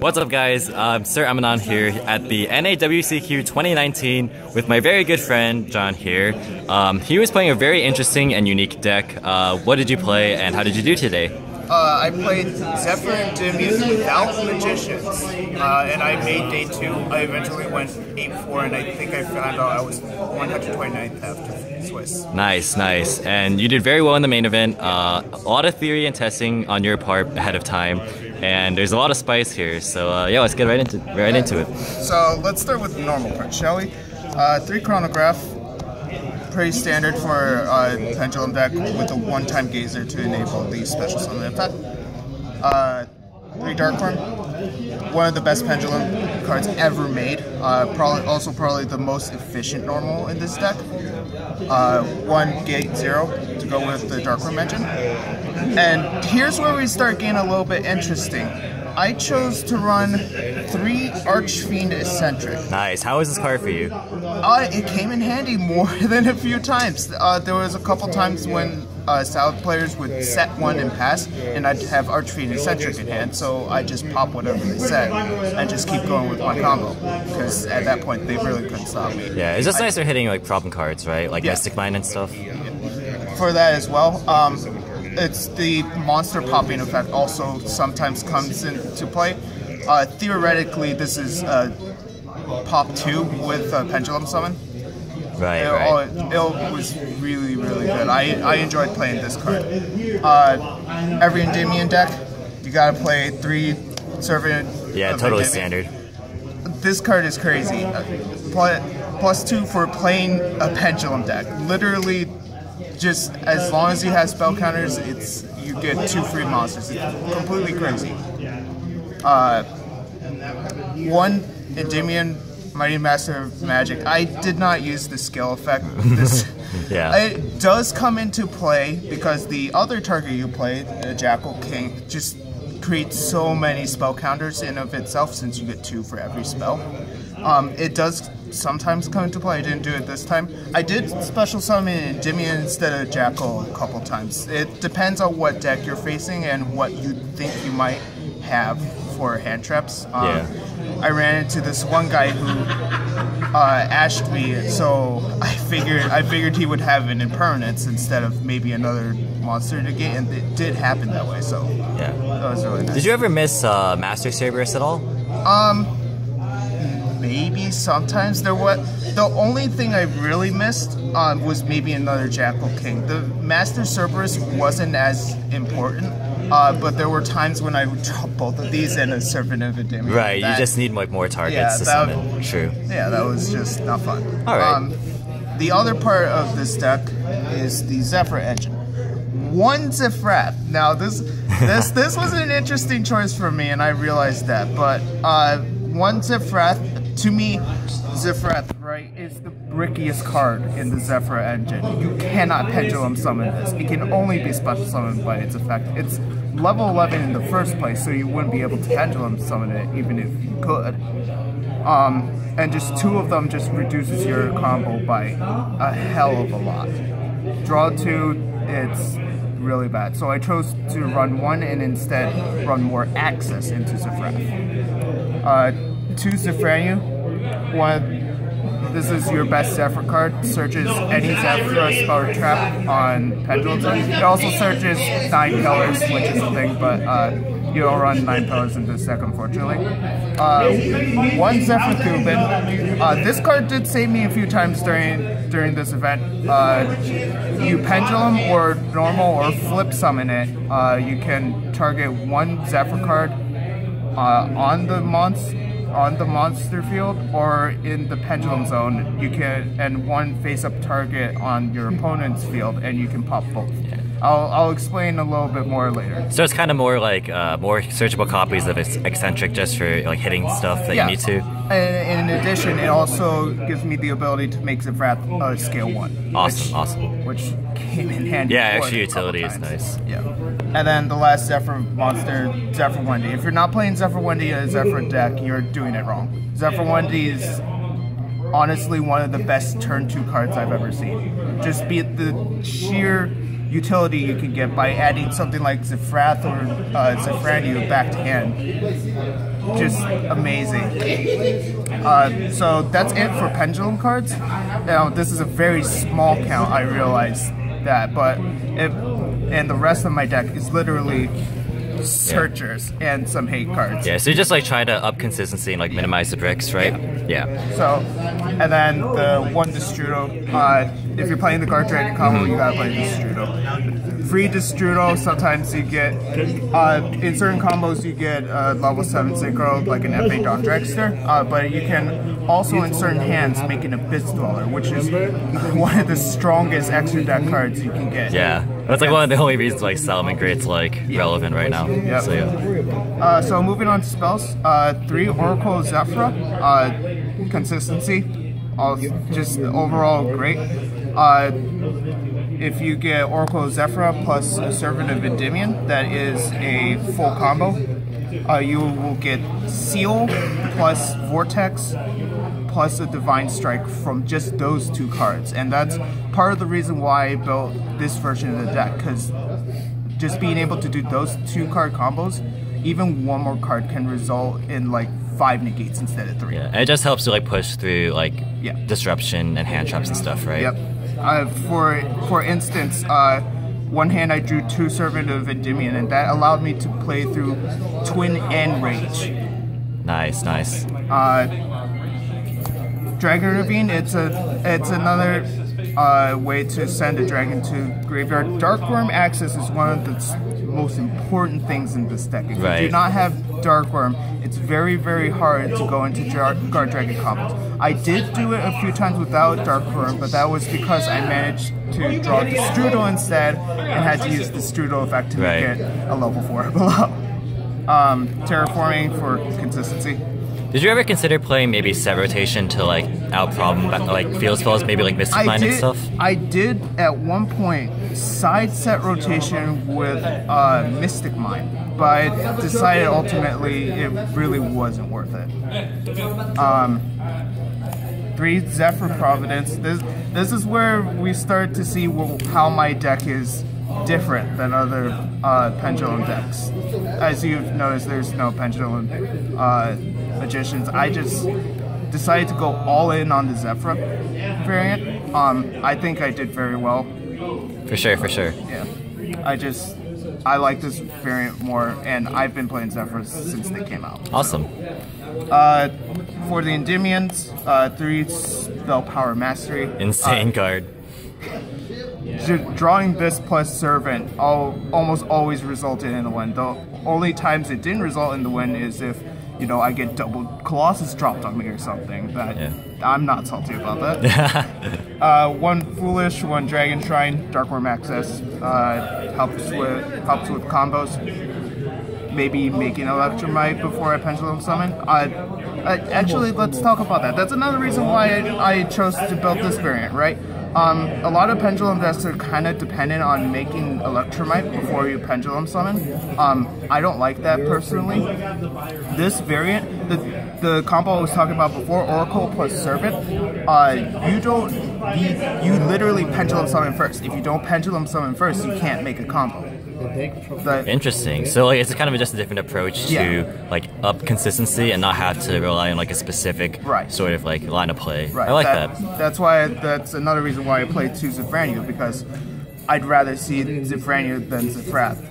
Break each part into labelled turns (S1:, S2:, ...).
S1: What's up, guys? Sir Amanon here at the NAWCQ 2019 with my very good friend John here. He was playing a very interesting and unique deck. What did you play and how did you do today?
S2: I played Zefra Endymion without magicians, and I made day 2. I eventually went 8-4, and I think I found out I was 129th after Swiss.
S1: Nice, nice. And you did very well in the main event. A lot of theory and testing on your part ahead of time, and there's a lot of spice here. So yeah, let's get right into it.
S2: So let's start with the normal part, shall we? 3 chronograph. Pretty standard for a pendulum deck with a one-time gazer to enable the special summon effect. 3 Darkworm, one of the best pendulum cards ever made. Probably the most efficient normal in this deck. 1 Gate 0 to go with the Darkworm engine. And here's where we start getting a little bit interesting. I chose to run 3 Archfiend Eccentric.
S1: Nice. How is this card for you?
S2: It came in handy more than a few times. There was a couple times when Salad players would set one and pass, and I'd have Archfiend Eccentric in hand, so I just pop whatever they said and just keep going with my combo, because at that point they really couldn't stop me.
S1: Yeah, it's just nice they're hitting like problem cards, right? Like Mystic Mine and stuff.
S2: For that as well. It's the monster popping effect also sometimes comes into play. Theoretically, this is pop 2 with Pendulum Summon.
S1: Right,
S2: It was really, really good. I enjoyed playing this card. Every Endymion deck, you gotta play 3 Servant.
S1: Yeah, totally standard.
S2: This card is crazy. +2 for playing a Pendulum deck. Literally, just as long as you have spell counters, you get 2 free monsters. It's completely crazy. 1 Endymion, Mighty Master of Magic. I did not use the skill effect.
S1: Yeah.
S2: It does come into play because the other target you play, the Jackal King, just creates so many spell counters in of itself since you get 2 for every spell. It does sometimes come into play. I didn't do it this time. I did special summon Endymion instead of Jackal a couple times. It depends on what deck you're facing and what you think you might have for hand traps. I ran into this one guy who ashed me, so I figured he would have an impermanence instead of maybe another monster to get, and it did happen that way. So yeah, that was really nice.
S1: Did you ever miss Master Cerberus at all?
S2: Maybe sometimes. The only thing I really missed was maybe another Jackal King. The Master Cerberus wasn't as important, but there were times when I would drop both of these and a Servant of Endymion.
S1: Right, you just need like more targets to summon. True.
S2: Yeah, that was just not fun.
S1: All right.
S2: The other part of this deck is the Zefra engine. 1 Zefra. Now this was an interesting choice for me, and I realized that. But 1 Zefra, to me, Zefra, right, is the brickiest card in the Zefra engine. You cannot pendulum summon this. It can only be special summoned by its effect. It's level 11 in the first place, so you wouldn't be able to pendulum summon it even if you could. And just 2 of them just reduces your combo by a hell of a lot. Draw 2, it's really bad. So I chose to run 1 and instead run more access into Zefra. 2 Zefra. This is your best Zefra card. Searches any Zefra spell or trap on Pendulum. It also searches 9 pillars, which is a thing, but you don't run 9 pillars in this deck, unfortunately. 1 Zefra Thubin. This card did save me a few times during this event. You pendulum or normal or flip summon it. You can target 1 Zefra card on the monster field or in the pendulum zone. You can, and 1 face-up target on your opponent's field, and you can pop both. I'll explain a little bit more later.
S1: So it's kind of more like more searchable copies of Eccentric just for like hitting stuff that you need to.
S2: And in addition, it also gives me the ability to make Zefra scale 1.
S1: Awesome.
S2: Which came in handy.
S1: Yeah, extra utility is nice.
S2: Yeah. And then the last Zefra monster, Zefra Wendy. If you're not playing Zefra Wendy in a Zefra deck, you're doing it wrong. Zefra Wendy's honestly one of the best turn 2 cards I've ever seen. Just be it the sheer utility you can get by adding something like Zefra or Zefra Endymion back to hand. Just amazing. So that's it for pendulum cards. Now this is a very small count, I realize that, but and the rest of my deck is literally searchers and some hate cards.
S1: Yeah, so you just like try to up consistency and like minimize the bricks, right? Yeah.
S2: So, and then the one Destrudo, if you're playing the Guard Dragon combo, you gotta play Destrudo. Free Destrudo, sometimes you get, in certain combos you get level 7 Synchro, like an FA Dawn Dragster, but you can also in certain hands make an Abyss Dweller, which is one of the strongest extra deck cards you can get.
S1: Yeah, that's like one of the only reasons like Salamangreat's like relevant right now.
S2: Yep.
S1: So yeah.
S2: So moving on to spells, 3 Oracle Zefra, consistency, just overall great. If you get Oracle Zefra plus Servant of Endymion, that is a full combo. You will get Seal plus Vortex plus a Divine Strike from just those 2 cards, and that's part of the reason why I built this version of the deck, because just being able to do those 2 card combos, even one more card can result in like 5 negates instead of 3.
S1: Yeah, and it just helps to like push through like disruption and hand traps and stuff, right?
S2: Yep. For instance, one hand I drew 2 Servant of Endymion, and that allowed me to play through Twin and Rage.
S1: Nice, nice.
S2: Dragon Ravine, it's another way to send a dragon to graveyard. Darkworm access is one of the most important things in this deck. If you do not have Darkworm, it's very, very hard to go into Guard Dragon combos. I did do it a few times without Darkworm, but that was because I managed to draw Destrudo instead and had to use the Destrudo effect to make it a level 4 below. Terraforming for consistency.
S1: Did you ever consider playing maybe set rotation to like out-problem like field spells, maybe like Mystic Mind and stuff?
S2: I did at one point side set rotation with Mystic Mind, but I decided ultimately it really wasn't worth it. 3 Zefra Providence. This is where we start to see how my deck is different than other Pendulum decks. As you've noticed, there's no Pendulum Magicians. I just decided to go all in on the Zefra variant. I think I did very well.
S1: For sure, for sure.
S2: Yeah. I like this variant more, and I've been playing Zefra since they came out.
S1: Awesome.
S2: For the Endymions, 3 Spell Power Mastery.
S1: Insane card.
S2: Drawing this plus Servant almost always resulted in a win. The only times it didn't result in the win is if, you know, I get double Colossus dropped on me or something. But I'm not salty about that. 1 Foolish, 1 Dragon Shrine, Darkworm access, helps with combos. Maybe making Electromite before I Pendulum Summon. Actually, let's talk about that. That's another reason why I chose to build this variant, right? A lot of Pendulum decks are kind of dependent on making Electromite before you Pendulum Summon. I don't like that personally. This variant, the combo I was talking about before, Oracle plus Servant, you literally Pendulum Summon first. If you don't Pendulum Summon first, you can't make a combo.
S1: Interesting. So like it's kind of just a different approach to like up consistency and not have to rely on like a specific sort of like line of play. I like that.
S2: That's another reason why I play 2 Zefra Endymion, because I'd rather see Zefra Endymion than Zefrath.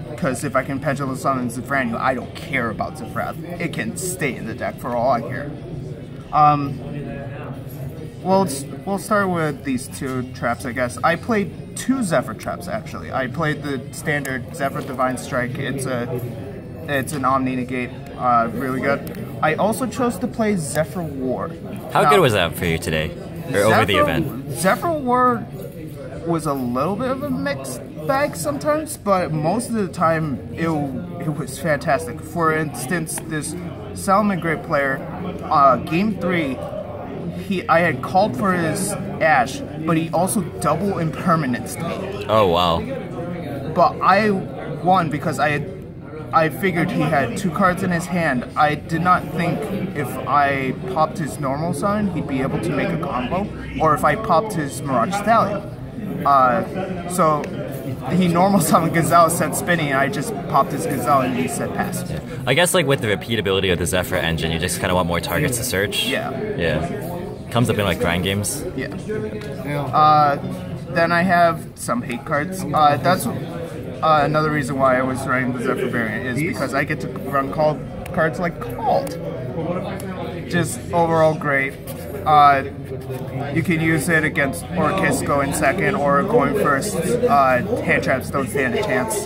S2: Because if I can Pendulum Summon Zefra Endymion, I don't care about Zefrath. It can stay in the deck for all I care. We'll start with these 2 traps, I guess. I played 2 Zefra traps, actually. I played the standard Zefra Divine Strike. It's an Omni Negate, really good. I also chose to play Zefra War.
S1: How good was that for you today, or over the event?
S2: Zefra War was a little bit of a mixed bag sometimes, but most of the time it was fantastic. For instance, this Salamangreat player, game 3, I had called for his Ash, but he also double impermanence me.
S1: Oh wow.
S2: But I won because I had I figured he had 2 cards in his hand. I did not think if I popped his normal summon, he'd be able to make a combo, or if I popped his Mirage Stallion. So he normal summoned Gazelle, said spinning, and I just popped his Gazelle and he said pass.
S1: Yeah. I guess like with the repeatability of the Zefra engine, you just kind of want more targets to search.
S2: Yeah.
S1: Yeah. Comes up in like grind games.
S2: Yeah. Then I have some hate cards. That's another reason why I was running the Zefra variant, is because I get to run cards like Called. Just overall great. You can use it against Orcus going second or going first. Hand traps don't stand a chance.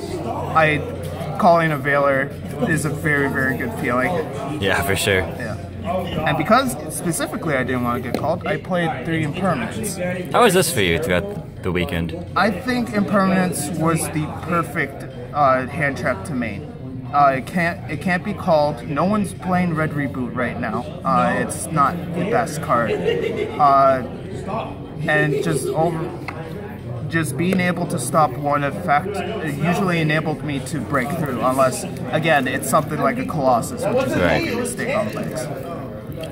S2: Calling a Veiler is a very, very good feeling.
S1: Yeah, for sure.
S2: Yeah. And because specifically I didn't want to get called, I played 3 Impermanence.
S1: How was this for you throughout the weekend?
S2: I think Impermanence was the perfect hand trap to main. It can't be called. No one's playing Red Reboot right now. It's not the best card. And just being able to stop one effect usually enabled me to break through, unless, again, it's something like a Colossus, which is a big mistake on legs.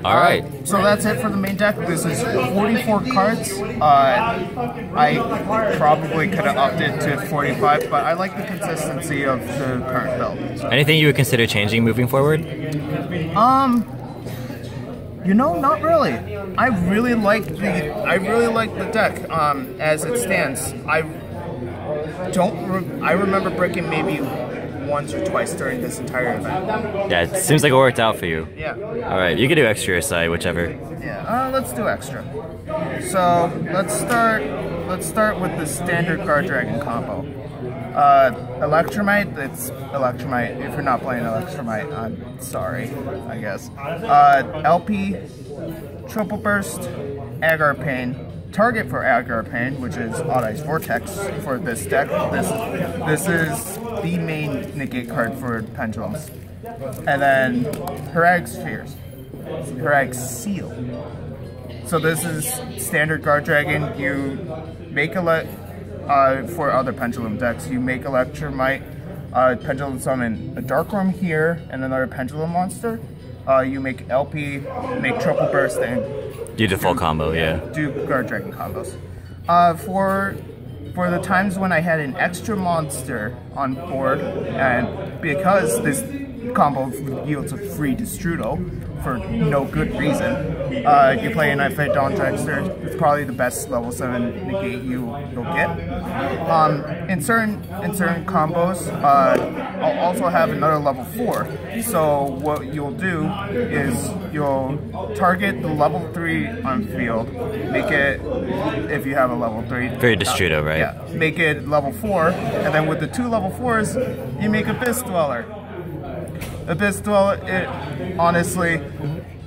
S1: Alright.
S2: So that's it for the main deck. This is 44 cards. I probably could have upped it to 45, but I like the consistency of the current build.
S1: Anything you would consider changing moving forward?
S2: You know, not really. I really like the deck as it stands. I remember breaking maybe once or twice during this entire event.
S1: Yeah, it seems like it worked out for you.
S2: Yeah.
S1: Alright, you can do extra or side, whichever.
S2: Yeah, let's do extra. So let's start with the standard Guard Dragon combo. Electromite, it's Electromite. If you're not playing Electromite, I'm sorry, I guess. LP, Triple Burst, Agar Pain. Target for Agar Pain, which is Odd Eyes Vortex for this deck. This is the main negate card for Pendulums. And then Herag Spheres. Herag Seal. So this is standard Guard Dragon. You make for other Pendulum decks, you make Electromite, Pendulum summon a Dark Room here, and another Pendulum monster. You make LP, make Triple Burst, and
S1: do the full combo, yeah.
S2: Do Guard Dragon combos. For the times when I had an extra monster on board, and because this combo yields a free Destrudo for no good reason, you play a Night Fight Dawn Dragster. It's probably the best level 7 negate you'll get. In certain combos, I'll also have another level 4. So what you'll do is you'll target the level 3 on field, make it, if you have a level 3.
S1: Very Destrudo, right?
S2: Yeah, make it level 4, and then with the 2 level 4s, you make Abyss Dweller. Abyss Dweller, honestly,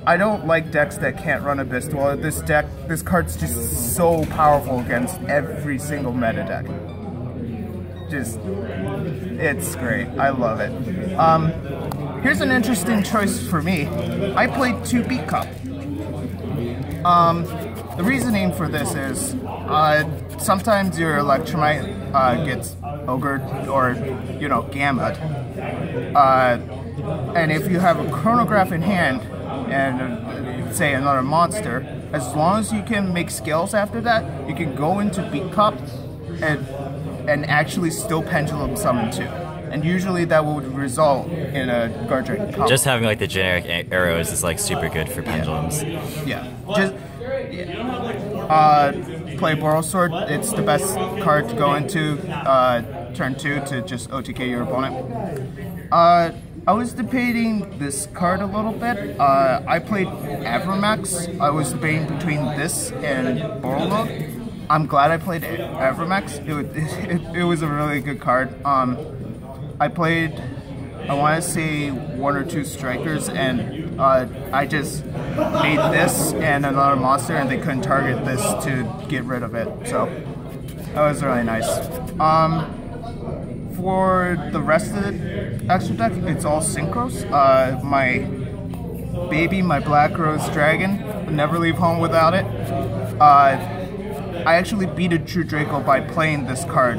S2: I don't like decks that can't run Abyss Dweller. This card's just so powerful against every single meta deck. It's great. I love it. Here's an interesting choice for me. I played 2 Beat Cup. The reasoning for this is sometimes your Electromite gets ogred or, gammaed. And if you have a Chronograph in hand and say another monster, as long as you can make scales after that, you can go into Beat Cup and actually still Pendulum summon 2. And usually that would result in a Guard Dragon combo.
S1: Just having like the generic arrows is like super good for Pendulums.
S2: Yeah. Play Boral Sword. It's the best card to go into turn 2 to just OTK your opponent. I was debating this card a little bit. I played Avramax. I was debating between this and Boral. I'm glad I played Avramax. It was a really good card. I played, I want to say 1 or 2 strikers, and I just made this and another monster, and they couldn't target this to get rid of it. So that was really nice. For the rest of the extra deck, it's all synchros. My baby, my Black Rose Dragon, would never leave home without it. I actually beat a True Draco by playing this card.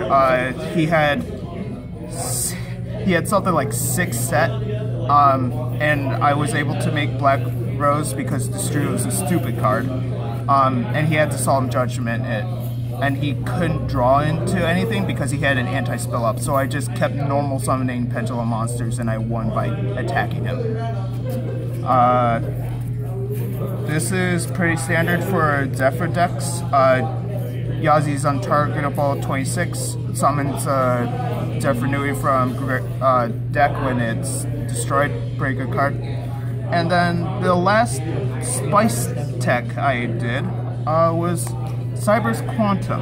S2: He had he had something like 6 set, and I was able to make Black Rose because Destroy was a stupid card, and he had to Solemn Judgment it, and he couldn't draw into anything because he had an anti-spell up, so I just kept normal summoning Pendulum monsters and I won by attacking him. This is pretty standard for Zefra decks. Yazi's untargetable 26, summons Zefra Nui from deck when it's destroyed, break a card. And then the last Spice tech I did was Cyber's Quantum.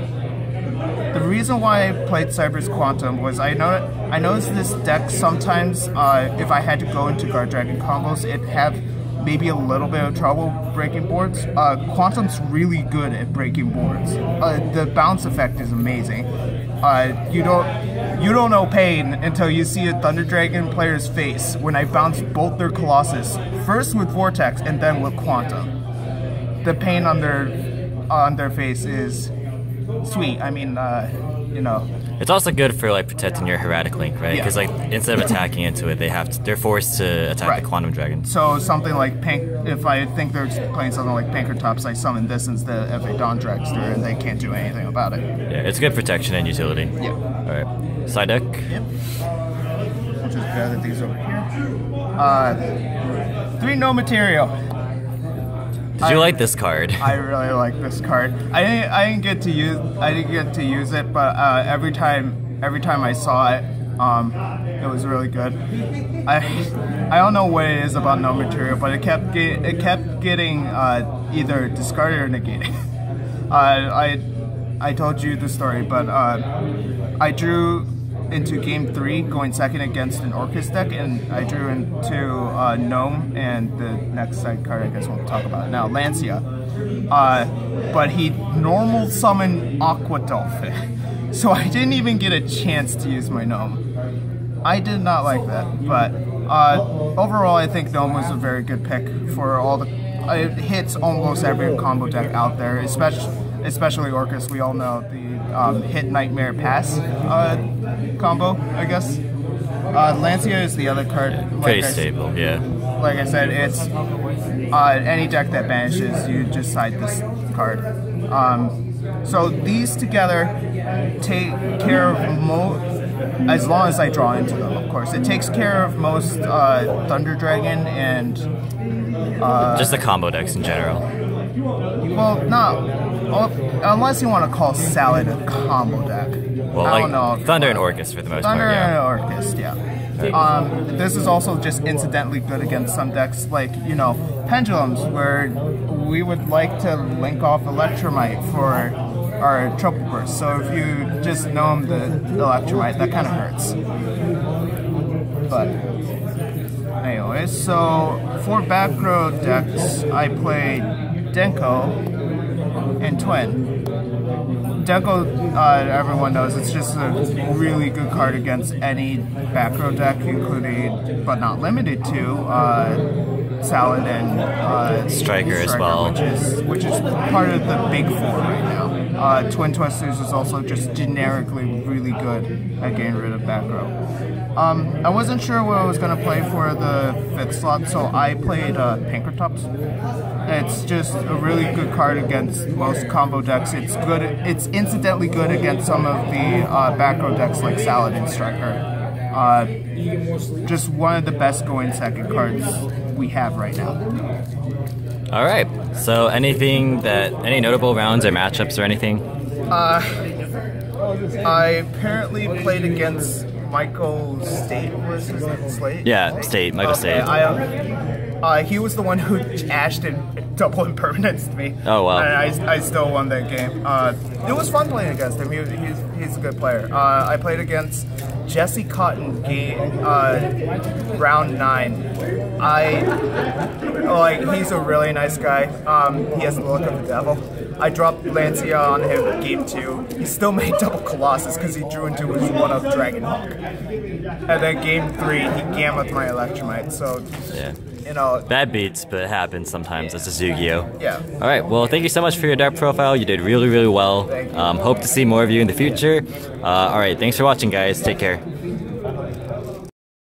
S2: The reason why I played Cyber's Quantum was I noticed this deck sometimes, if I had to go into Guard Dragon combos, it'd have maybe a little bit of trouble breaking boards. Quantum's really good at breaking boards. The bounce effect is amazing. You don't know pain until you see a Thunder Dragon player's face when I bounce both their Colossus, first with Vortex and then with Quantum. The pain on their face is sweet. I mean, you know.
S1: It's also good for like protecting your Hermetic Link, right? Because like instead of attacking into it, they're forced to attack the Quantum Dragon.
S2: So something like if I think they're playing something like Pankratops, I summon this instead of a Dawn Dragster, and they can't do anything about it.
S1: Yeah, it's good protection and utility.
S2: Yeah.
S1: All right. Side deck.
S2: Yep. I'll just gather these over here. 3 no material.
S1: Did you like this card?
S2: I really like this card. I didn't get to use it, but every time I saw it, it was really good. I don't know what it is about no material, but it kept getting either discarded or negated. I told you the story, but I drew into game 3 going second against an Orcus deck, and I drew into Gnome and the next side card I guess we'll talk about now, Lancia. But he normal summoned Aqua Dolphin, so I didn't even get a chance to use my Gnome. I did not like that, but overall I think Gnome was a very good pick for all the it hits almost every combo deck out there, especially Orcus. We all know the hit Nightmare Pass combo, I guess. Lancia is the other card.
S1: Pretty stable, yeah.
S2: Like I said, it's any deck that banishes, you just side this card. So these together take care of most, as long as I draw into them, of course. It takes care of most Thunder Dragon and
S1: just the combo decks in general.
S2: Well, unless you want to call Salad a combo deck.
S1: Well,
S2: I don't know.
S1: Thunder and Orcus for the most part, yeah.
S2: Thunder and Orcus, yeah. This is also just incidentally good against some decks like, you know, Pendulums, where we would like to link off Electromite for our Triple Burst. So if you just gnome the Electromite, that kind of hurts. But anyways, so for back row decks, I played Denko and Twin. Denko, everyone knows, it's just a really good card against any back row deck, including, but not limited to, Salad and
S1: Striker as well,
S2: which is part of the big 4 right now. Twin Twisters is also just generically really good at getting rid of back row. I wasn't sure what I was going to play for the 5th slot, so I played Pankratops. It's just a really good card against most combo decks. It's good. It's incidentally good against some of the back row decks like Salad and Striker. Just one of the best going second cards we have right now.
S1: All right. So any notable rounds or matchups or anything?
S2: I apparently played against Michael State, was his name? Slate?
S1: Yeah, State, Michael State.
S2: He was the one who ashed and double impermanence me.
S1: Oh, wow.
S2: And I still won that game. It was fun playing against him. He's a good player. I played against Jesse Cotton round 9. He's a really nice guy. He has the look of the devil. I dropped Lancia on him game 2. He still made double Colossus because he drew into his 1-up Dragonhawk. And then game 3, he gammoed my Electromite. So,
S1: yeah.
S2: You know,
S1: bad beats, but it happens sometimes. It's a Yu-Gi-Oh.
S2: Yeah.
S1: All right. Well, thank you so much for your deck profile. You did really, really well. Hope to see more of you in the future. All right. Thanks for watching, guys. Take care.